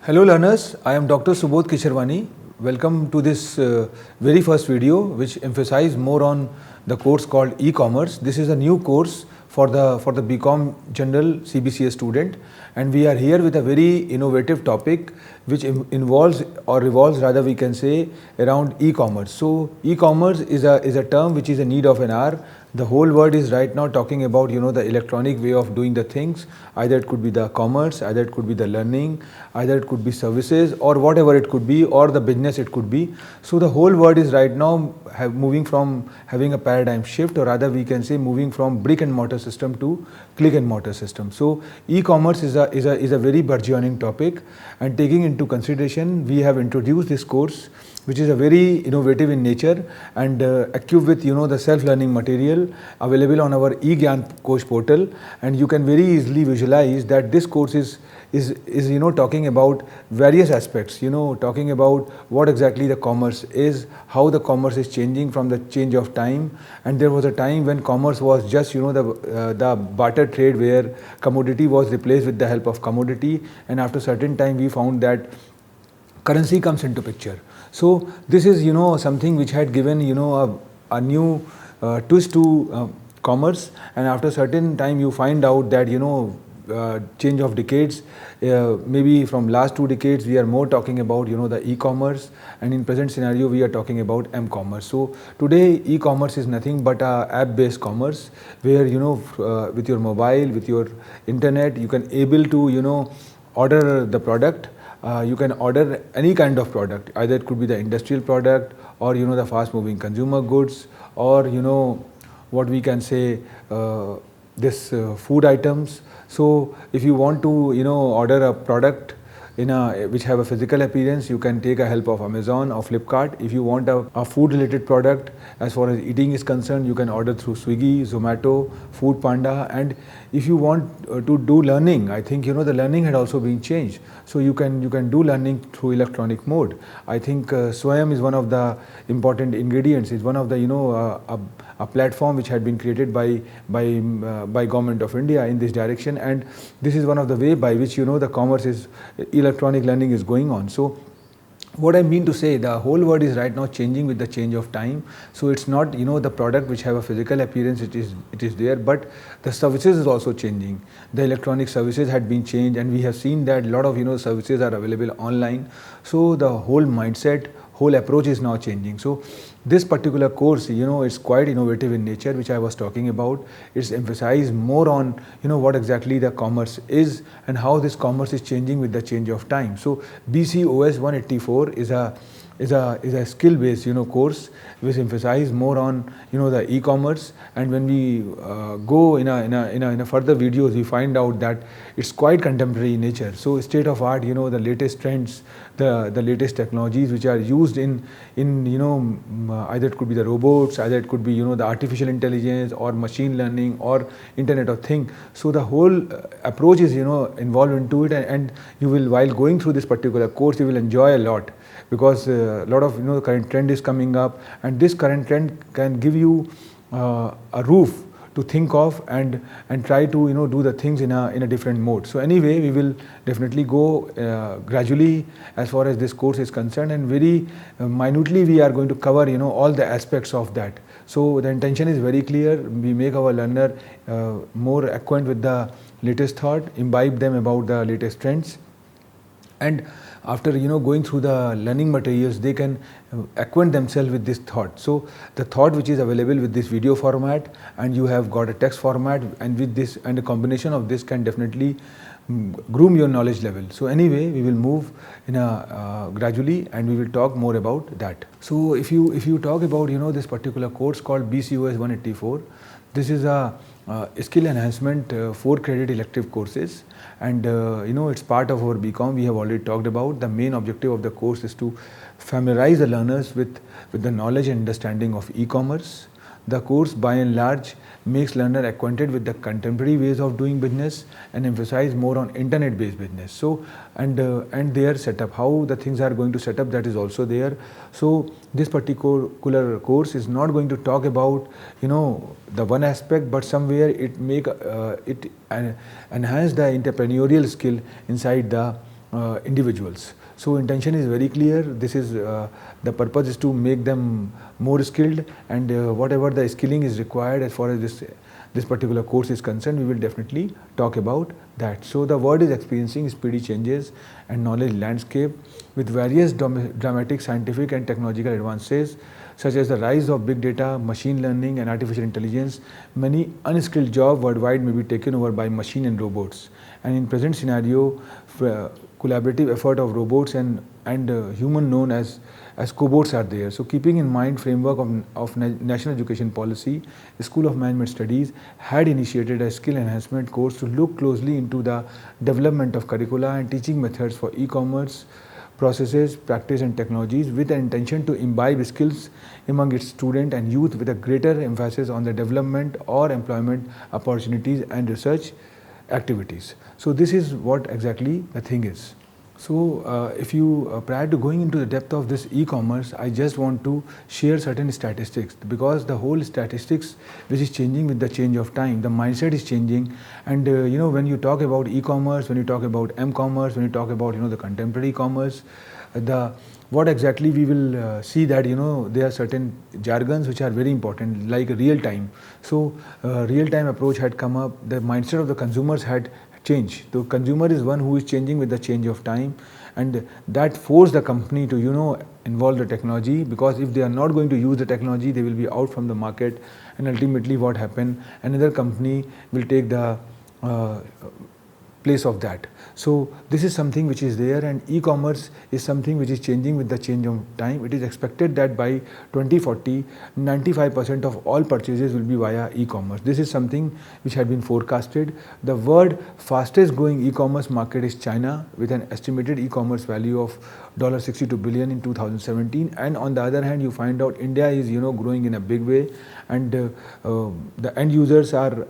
Hello learners, I am Dr. Subodh Kisharwani. Welcome to this very first video which emphasizes more on the course called e-commerce. This is a new course for the BCom General CBCA student, and we are here with a very innovative topic which involves or revolves, rather we can say, around e-commerce. So e-commerce is a term which is a need of an hour. The whole world is right now talking about the electronic way of doing the things. Either it could be the commerce, either it could be the learning, either it could be services, or whatever it could be, or the business it could be. So the whole world is right now moving from having a paradigm shift, or rather we can say moving from brick and mortar system to click and mortar system. So e-commerce is a very burgeoning topic, and taking into consideration, we have introduced this course which is a very innovative in nature and equipped with the self-learning material available on our eGyan course portal, and you can very easily visualize that this course is talking about various aspects, talking about what exactly the commerce is, how the commerce is changing from the change of time. And there was a time when commerce was just the barter trade, where commodity was replaced with the help of commodity, and after a certain time we found that currency comes into picture. So this is something which had given a new twist to commerce, and after a certain time you find out that change of decades, maybe from last 2 decades we are more talking about the e-commerce, and in present scenario we are talking about m-commerce. So today e-commerce is nothing but a app-based commerce, where with your mobile, with your internet, you can able to order the product. You can order any kind of product, either it could be the industrial product, or the fast moving consumer goods, or what we can say, this food items. So if you want to order a product which have a physical appearance, you can take a help of Amazon or Flipkart. If you want a food related product, as far as eating is concerned, you can order through Swiggy, Zomato, Food Panda. And if you want to do learning, I think the learning had also been changed, so you can do learning through electronic mode. I think Swayam is one of the important ingredients. It's one of the a platform which had been created by Government of India in this direction, and this is one of the way by which the commerce is electronic learning is going on. So what I mean to say, the whole world is right now changing with the change of time. So it's not the product which have a physical appearance, it is there, but the services is also changing. The electronic services had been changed, and we have seen that a lot of services are available online. So the whole mindset, whole approach is now changing. So this particular course, it's quite innovative in nature, which I was talking about. It's emphasized more on what exactly the commerce is and how this commerce is changing with the change of time. So BCOS 184 is a skill based course which emphasizes more on the e-commerce. And when we go in a further videos, we find out that it's quite contemporary in nature. So state of art, the latest trends, the latest technologies which are used in either it could be the robots, either it could be the artificial intelligence or machine learning or Internet of Things. So the whole approach is involved into it, and you will, while going through this particular course, you will enjoy a lot, because a lot of the current trend is coming up, and this current trend can give you a roof to think of and try to do the things in a different mode. So anyway, we will definitely go gradually as far as this course is concerned, and very minutely we are going to cover all the aspects of that. So the intention is very clear. We make our learner more acquainted with the latest thought, imbibe them about the latest trends, and after going through the learning materials, they can acquaint themselves with this thought. So the thought which is available with this video format, and you have got a text format, and with this, and a combination of this can definitely groom your knowledge level. So anyway, we will move gradually, and we will talk more about that. So if you talk about this particular course called BCOS 184, this is a skill enhancement 4 credit elective courses, and it's part of our BCom. We have already talked about the main objective of the course is to familiarize the learners with the knowledge and understanding of e-commerce. The course by and large makes learner acquainted with the contemporary ways of doing business and emphasize more on internet based business. So and their setup, how the things are going to set up, that is also there. So this particular course is not going to talk about the one aspect, but somewhere it enhance the entrepreneurial skill inside the individuals. So intention is very clear. This is the purpose is to make them more skilled, and whatever the skilling is required as far as this particular course is concerned, we will definitely talk about that. So the world is experiencing speedy changes and knowledge landscape with various dramatic scientific and technological advances such as the rise of big data, machine learning and artificial intelligence. Many unskilled jobs worldwide may be taken over by machine and robots. And in present scenario, collaborative effort of robots and human known as cobots are there. So keeping in mind framework of National Education Policy, the School of Management Studies had initiated a skill enhancement course to look closely into the development of curricula and teaching methods for e-commerce processes, practice and technologies with the intention to imbibe skills among its student and youth with a greater emphasis on the development or employment opportunities and research activities. So this is what exactly the thing is. So if you prior to going into the depth of this e-commerce, I just want to share certain statistics, because the whole statistics which is changing with the change of time, the mindset is changing, and when you talk about e-commerce, when you talk about m-commerce, when you talk about the contemporary commerce, what exactly we will see that there are certain jargons which are very important, like real time. So real time approach had come up, the mindset of the consumers had changed. The consumer is one who is changing with the change of time, and that forced the company to involve the technology, because if they are not going to use the technology, they will be out from the market, and ultimately what happened, another company will take the place of that. So this is something which is there, and e-commerce is something which is changing with the change of time. It is expected that by 2040, 95% of all purchases will be via e-commerce. This is something which had been forecasted. The world fastest growing e-commerce market is China, with an estimated e-commerce value of $62 billion in 2017. And on the other hand, you find out India is growing in a big way, and the end users are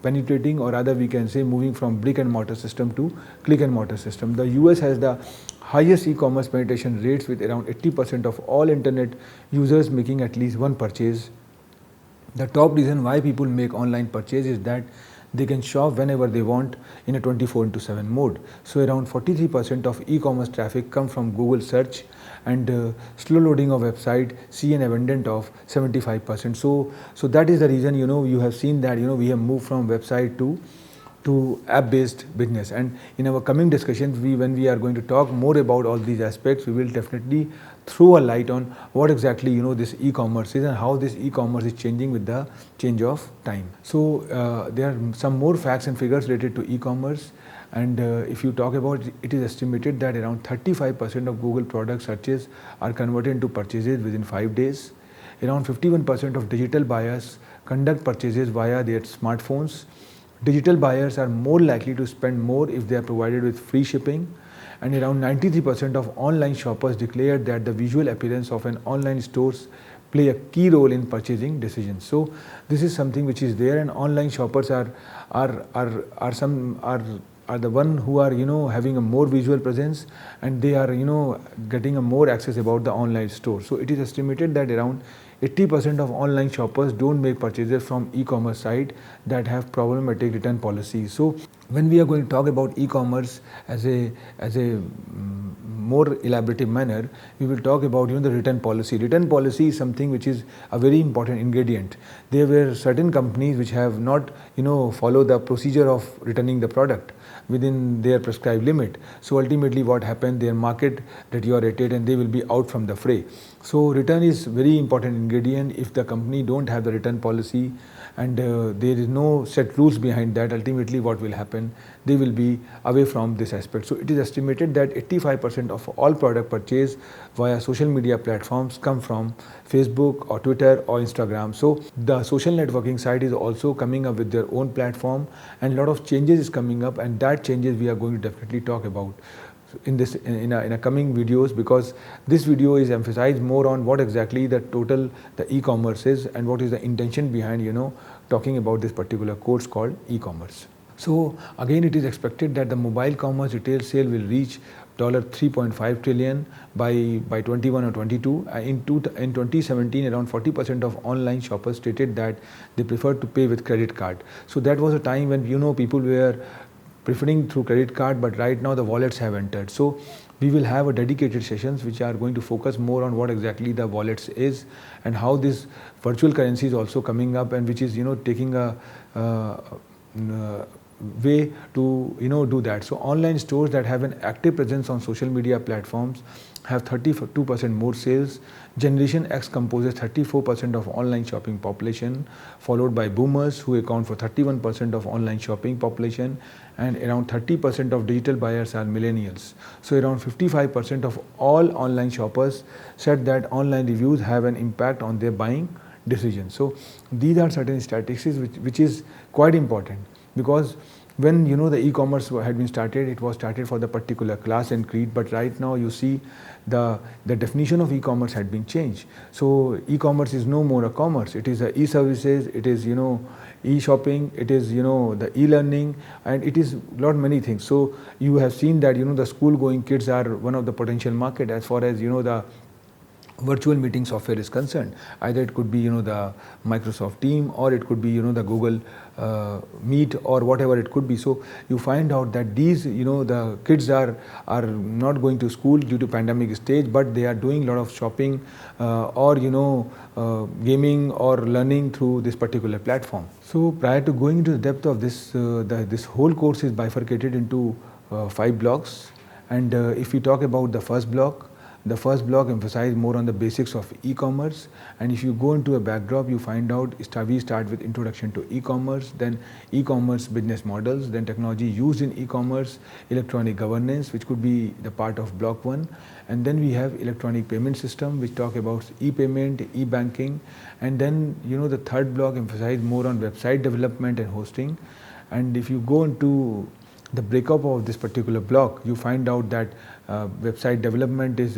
penetrating, or rather we can say moving from brick and mortar system to click and mortar system. The US has the highest e-commerce penetration rates, with around 80% of all internet users making at least one purchase. The top reason why people make online purchase is that they can shop whenever they want in a 24/7 mode. So around 43% of e-commerce traffic come from Google search, and slow loading of website see an abundant of 75%. So that is the reason you have seen that we have moved from website to app-based business. And in our coming discussions, when we are going to talk more about all these aspects, we will definitely throw a light on what exactly this e-commerce is and how this e-commerce is changing with the change of time. So there are some more facts and figures related to e-commerce. And if you talk about it, is estimated that around 35% of Google product searches are converted into purchases within 5 days. Around 51% of digital buyers conduct purchases via their smartphones. Digital buyers are more likely to spend more if they are provided with free shipping. And around 93% of online shoppers declared that the visual appearance of an online stores play a key role in purchasing decisions. So this is something which is there, and online shoppers are the one who are having a more visual presence, and they are getting a more access about the online store. So it is estimated that around 80% of online shoppers don't make purchases from e-commerce site that have problematic return policies. So when we are going to talk about e-commerce as a more elaborative manner, we will talk about the return policy. Return policy is something which is a very important ingredient. There were certain companies which have not follow the procedure of returning the product within their prescribed limit. So ultimately what happened, their market deteriorated and they will be out from the fray. So return is very important ingredient. If the company don't have the return policy and there is no set rules behind that, ultimately what will happen, they will be away from this aspect. So it is estimated that 85% of all product purchase via social media platforms come from Facebook or Twitter or Instagram. So the social networking site is also coming up with their own platform, and a lot of changes is coming up, and that changes we are going to definitely talk about in a coming videos, because this video is emphasized more on what exactly the e-commerce is and what is the intention behind talking about this particular course called e-commerce. So again, it is expected that the mobile commerce retail sale will reach $3.5 trillion by 21 or 22. In 2017, around 40% of online shoppers stated that they prefer to pay with credit card. So that was a time when people were preferring through credit card, but right now the wallets have entered. So we will have a dedicated sessions which are going to focus more on what exactly the wallets is and how this virtual currency is also coming up, and which is taking a way to do that. So online stores that have an active presence on social media platforms have 32% more sales. Generation X composes 34% of online shopping population, followed by boomers who account for 31% of online shopping population, and around 30% of digital buyers are millennials. So around 55% of all online shoppers said that online reviews have an impact on their buying decisions. So these are certain statistics which is quite important, because when the e-commerce had been started, it was started for the particular class and creed, but right now you see the definition of e-commerce had been changed. So e-commerce is no more a commerce, it is a e-services, it is e-shopping, it is the e-learning, and it is lot many things. So you have seen that the school going kids are one of the potential market as far as the virtual meeting software is concerned. Either it could be the Microsoft Team, or it could be the Google Meet, or whatever it could be. So you find out that these the kids are not going to school due to pandemic stage, but they are doing a lot of shopping or gaming or learning through this particular platform. So prior to going into the depth of this, this whole course is bifurcated into 5 blocks, and if we talk about the first block emphasizes more on the basics of e-commerce, and if you go into a backdrop, you find out we start with introduction to e-commerce, then e-commerce business models, then technology used in e-commerce, electronic governance, which could be the part of block 1, and then we have electronic payment system, which talk about e-payment, e-banking, and then the third block emphasizes more on website development and hosting. And if you go into the breakup of this particular block, you find out that website development is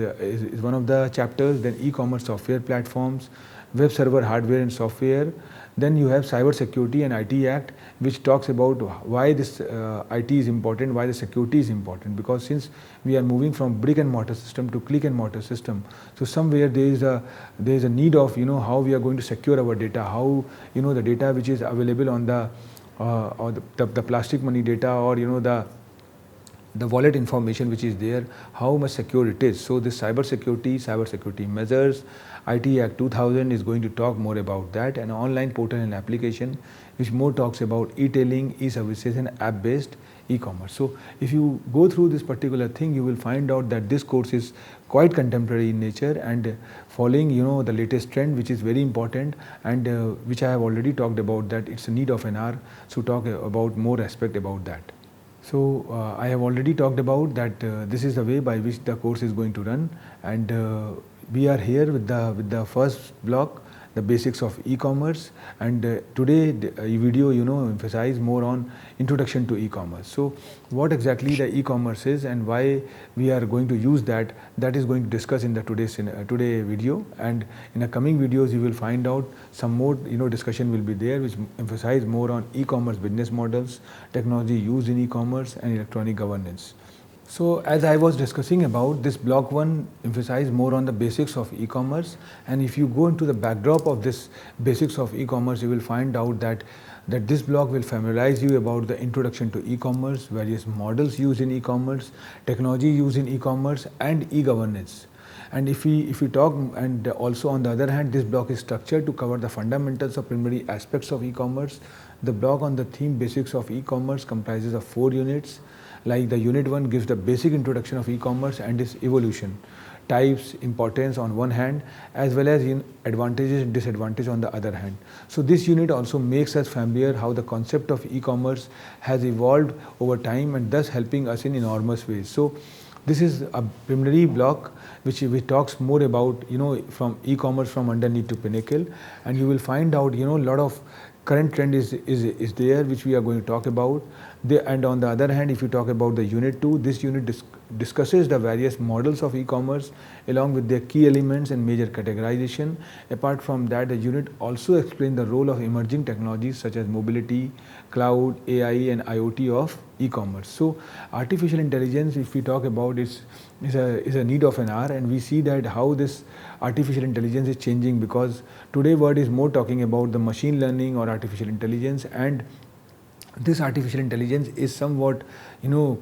one of the chapters, then e-commerce software platforms, web server hardware and software, then you have cyber security and IT Act, which talks about why this IT is important, why the security is important, because since we are moving from brick and mortar system to click and mortar system, so somewhere there is a need of how we are going to secure our data, how the data which is available on the or the plastic money data, or the wallet information which is there, how much secure it is. So this cyber security measures, IT Act 2000 is going to talk more about that, and online portal and application, which more talks about e-tailing, e-services and app-based e-commerce. So if you go through this particular thing, you will find out that this course is quite contemporary in nature and following the latest trend, which is very important, and which I have already talked about, that it's a need of an hour, so talk about more aspect about that. So I have already talked about that this is the way by which the course is going to run, and we are here with the first block, the basics of e-commerce, and today the video emphasize more on introduction to e-commerce. So what exactly the e-commerce is and why we are going to use that is going to discuss in the today video, and in the coming videos you will find out some more discussion will be there, which emphasize more on e-commerce business models, technology used in e-commerce and electronic governance. So as I was discussing about, this block 1 emphasizes more on the basics of e-commerce, and if you go into the backdrop of this basics of e-commerce, you will find out that this block will familiarize you about the introduction to e-commerce, various models used in e-commerce, technology used in e-commerce and e-governance. And if we talk, and also on the other hand, this block is structured to cover the fundamentals of primary aspects of e-commerce. The block on the theme basics of e-commerce comprises of 4 units. Like the unit 1 gives the basic introduction of e-commerce and its evolution, types, importance on one hand, as well as advantages and disadvantages on the other hand. So this unit also makes us familiar how the concept of e-commerce has evolved over time, and thus helping us in enormous ways. So this is a preliminary block which talks more about from e-commerce from underneath to pinnacle, and you will find out a lot of current trend is there, which we are going to talk about. And on the other hand, if you talk about the unit 2, this unit discusses the various models of e-commerce along with their key elements and major categorization. Apart from that, the unit also explains the role of emerging technologies such as mobility, cloud, AI and IoT of e-commerce. So artificial intelligence, if we talk about, is a need of an hour, and we see that how this artificial intelligence is changing, because today world is more talking about the machine learning or artificial intelligence, and this artificial intelligence is somewhat,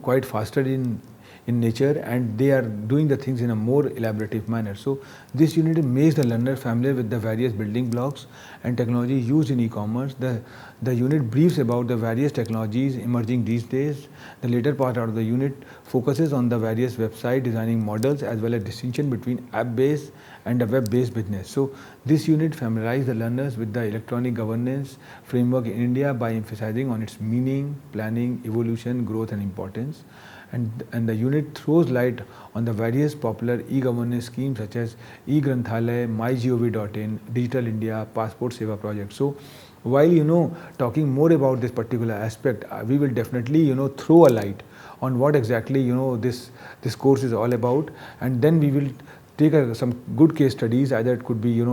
quite faster in nature, and they are doing the things in a more elaborative manner. So this unit makes the learner familiar with the various building blocks and technology used in e-commerce. The unit briefs about the various technologies emerging these days. The later part of the unit focuses on the various website designing models as well as distinction between app-based and a web-based business. So this unit familiarizes the learners with the electronic governance framework in India by emphasizing on its meaning, planning, evolution, growth and importance. And the unit throws light on the various popular e-governance schemes such as e-Granthalaya, mygov.in, Digital India, Passport Seva project. So while talking more about this particular aspect, we will definitely throw a light on what exactly this course is all about, and then we will take some good case studies. Either it could be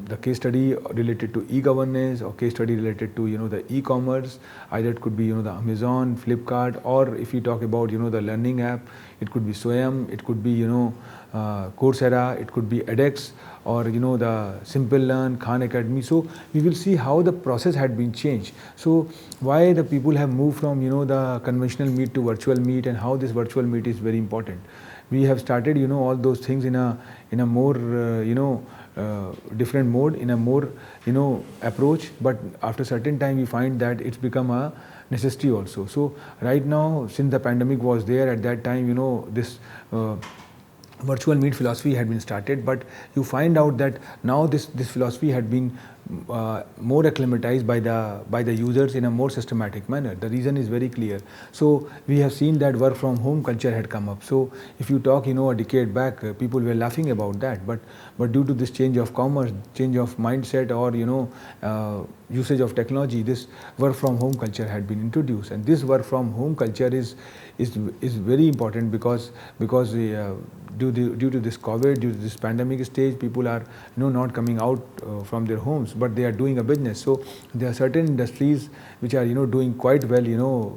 the case study related to e-governance or case study related to the e-commerce. Either it could be the Amazon, Flipkart, or if you talk about the learning app, it could be Swayam, it could be Coursera, it could be edX, or the Simple Learn, Khan Academy. So we will see how the process had been changed. So why the people have moved from the conventional meet to virtual meet, and how this virtual meet is very important. We have started all those things in a more different mode, in a more approach, but after certain time we find that it's become a necessity also. So right now, since the pandemic was there, at that time this virtual meet philosophy had been started, but you find out that now this philosophy had been more acclimatized by the users in a more systematic manner. The reason is very clear. So we have seen that work from home culture had come up. So if you talk a decade back, people were laughing about that, but due to this change of commerce, change of mindset, or usage of technology, this work from home culture had been introduced. And this work from home culture is very important because due to this COVID, due to this pandemic stage, people are not coming out from their homes, but they are doing a business. So there are certain industries which are doing quite well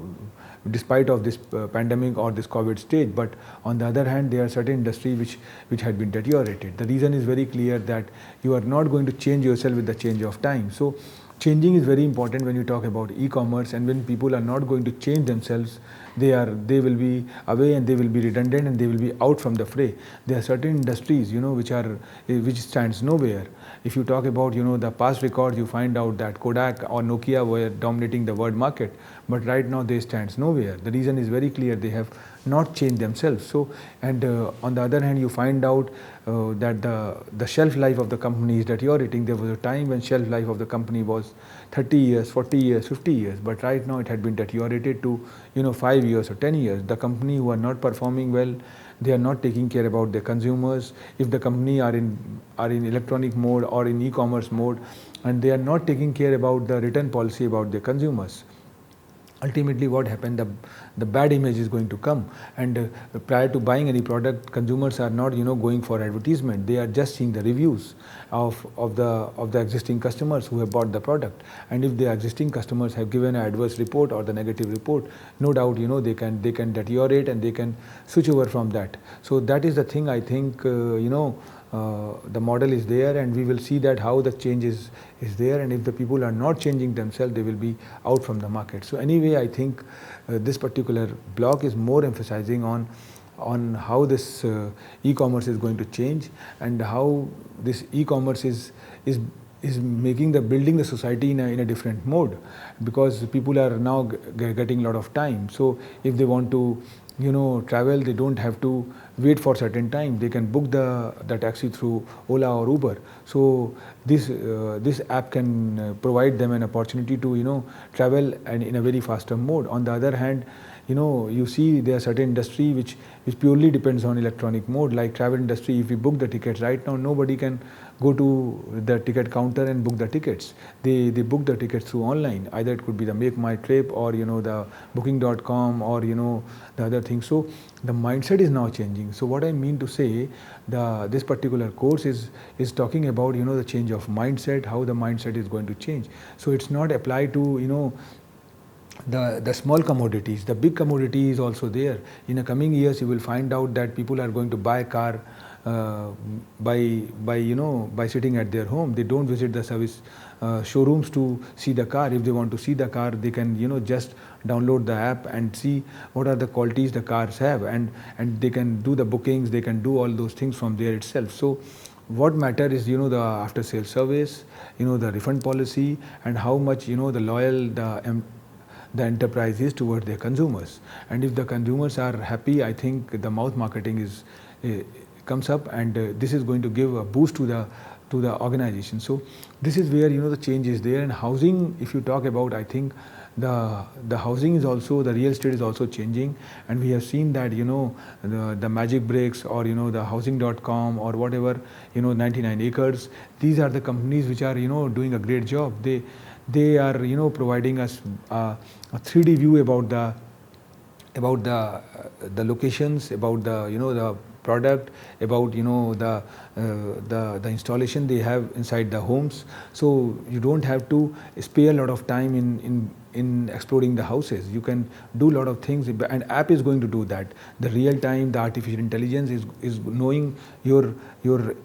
despite of this pandemic or this COVID stage. But on the other hand, there are certain industries which had been deteriorated. The reason is very clear, that you are not going to change yourself with the change of time. So changing is very important when you talk about e-commerce, and when people are not going to change themselves, they will be away and they will be redundant and they will be out from the fray. There are certain industries which stands nowhere. If you talk about the past records, you find out that Kodak or Nokia were dominating the world market, but right now they stands nowhere. The reason is very clear, they have not changed themselves. So, and on the other hand, you find out that the shelf life of the company is deteriorating. There was a time when shelf life of the company was 30 years, 40 years, 50 years, but right now it had been deteriorated to 5 years or 10 years. The company who are not performing well, they are not taking care about their consumers. If the company are in electronic mode or in e-commerce mode, and they are not taking care about the return policy about their consumers, ultimately what happened, the bad image is going to come. And prior to buying any product, consumers are not going for advertisement. They are just seeing the reviews of the existing customers who have bought the product. And if the existing customers have given an adverse report or the negative report, no doubt they can deteriorate and they can switch over from that. So that is the thing. I think the model is there, and we will see that how the change is there, and if the people are not changing themselves, they will be out from the market. So anyway, I think this particular block is more emphasizing on how this e-commerce is going to change, and how this e-commerce is making building the society in a different mode, because people are now getting a lot of time. So if they want to travel, they don't have to wait for certain time. They can book the taxi through Ola or Uber. So this app can provide them an opportunity to travel and in a very faster mode. On the other hand, you see there are certain industry which purely depends on electronic mode, like travel industry. If we book the tickets right now, nobody can go to the ticket counter and book the tickets. They book the tickets through online. Either it could be the Make My Trip, or the booking.com, or the other thing. So the mindset is now changing. So what I mean to say, this particular course is talking about the change of mindset, how the mindset is going to change. So it's not applied to the small commodities. The big commodity is also there. In the coming years, you will find out that people are going to buy a car by sitting at their home. They don't visit the service showrooms to see the car. If they want to see the car, they can just download the app and see what are the qualities the cars have, and they can do the bookings, they can do all those things from there itself. So what matter is the after sale service, the refund policy, and how much the loyal the enterprise is towards their consumers. And if the consumers are happy, I think the mouth marketing is comes up, and this is going to give a boost to the organization. So this is where the change is there. And housing, if you talk about, I think the housing is also, the real estate is also changing, and we have seen that the Magic Bricks, or the housing.com, or whatever, 99 acres, these are the companies which are doing a great job. They are providing us a 3D view about the locations, about the product, about the installation they have inside the homes. So you don't have to spare a lot of time in exploring the houses. You can do a lot of things, and app is going to do that. The real time, the artificial intelligence is knowing your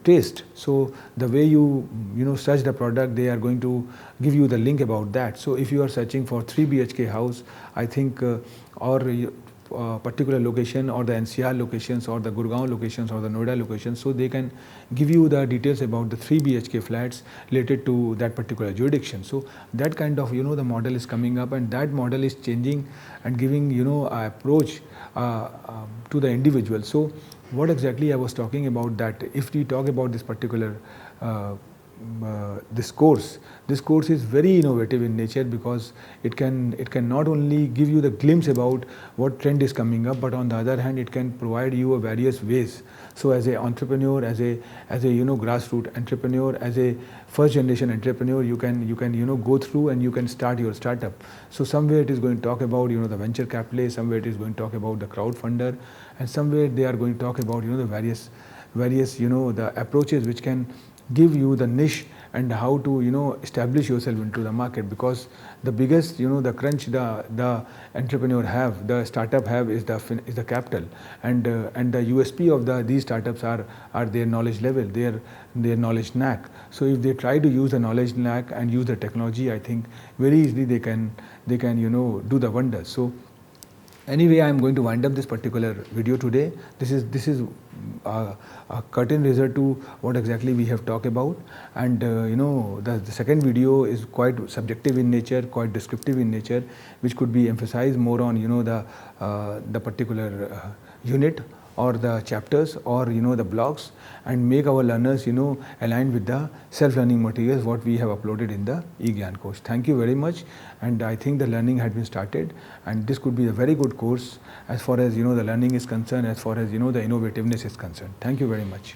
taste. So the way you search the product, they are going to give you the link about that. So if you are searching for 3 BHK house, I think or particular location, or the NCR locations, or the Gurgaon locations, or the Noida locations, so they can give you the details about the 3 BHK flats related to that particular jurisdiction. So that kind of the model is coming up, and that model is changing and giving a approach to the individual. So what exactly I was talking about, that if we talk about this particular this course is very innovative in nature, because it can not only give you the glimpse about what trend is coming up, but on the other hand, it can provide you various ways. So as an entrepreneur, as a grassroots entrepreneur, as a first generation entrepreneur, you can go through and you can start your startup. So somewhere it is going to talk about the venture capitalist, somewhere it is going to talk about the crowdfunder, and somewhere they are going to talk about the various the approaches which can give you the niche and how to establish yourself into the market. Because the biggest the crunch the entrepreneur have, the startup have, is the capital, and the USP of these startups are their knowledge level, their knowledge knack. So if they try to use the knowledge knack and use the technology, I think very easily they can do the wonders. So anyway, I am going to wind up this particular video today. This is a curtain raiser to what exactly we have talked about, and the second video is quite subjective in nature, quite descriptive in nature, which could be emphasized more on the particular unit, or the chapters, or the blocks, and make our learners align with the self-learning materials what we have uploaded in the eGyan course. Thank you very much, and I think the learning had been started, and this could be a very good course as far as the learning is concerned, as far as the innovativeness is concerned. Thank you very much.